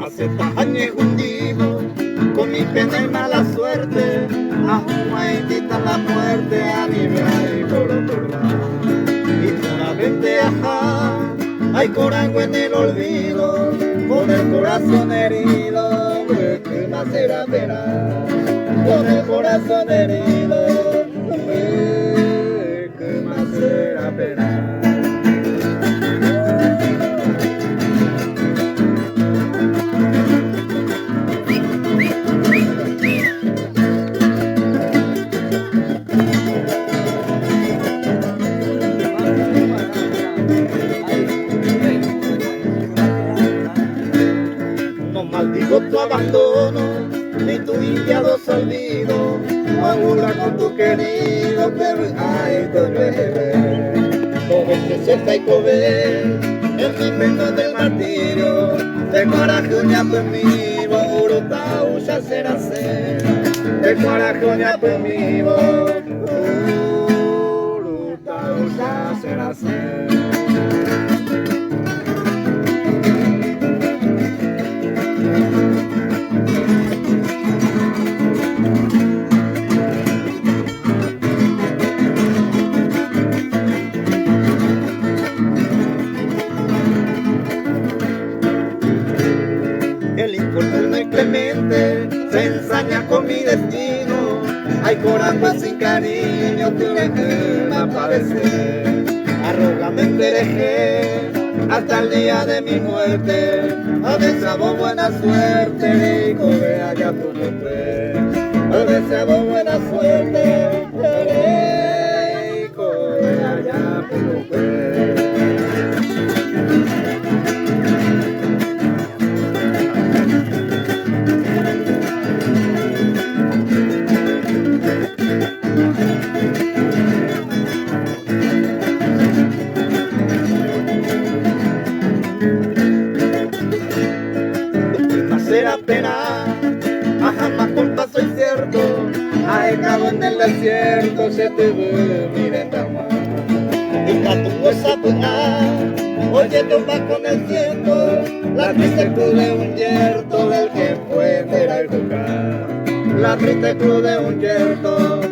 maceta añe hundido, con mi pena y mala suerte, a una indita la muerte a mi vida y por otro lado. Y solamente ajá, hay coraje en el olvido, con el corazón herido, que más será pena, con el corazón herido, que más será pena. No maldigo tu abandono, ni tu enviados olvido, augura con tu querido, pero ay, tu bebé. Todo que se está y comer, en mi pena del martirio, de coraje uñato en mi urutau ya será ser, de coraje uñato en mi urutau ya será ser. El infortunio inclemente se ensaña con mi destino. Hay corazón sin cariño que me va a padecer. Arrogamente dejé hasta el día de mi muerte. A deseado buena suerte y corre allá tu mujer. A deseado buena suerte y corre allá tu mujer. Será pena, jamás culpa soy cierto, hay cabo en el desierto, se te ve, miren tamar. Y tu esa pena, oye toma con el viento, la triste cruz de un yerto del que puede ir a jugar. La triste cruz de un yerto.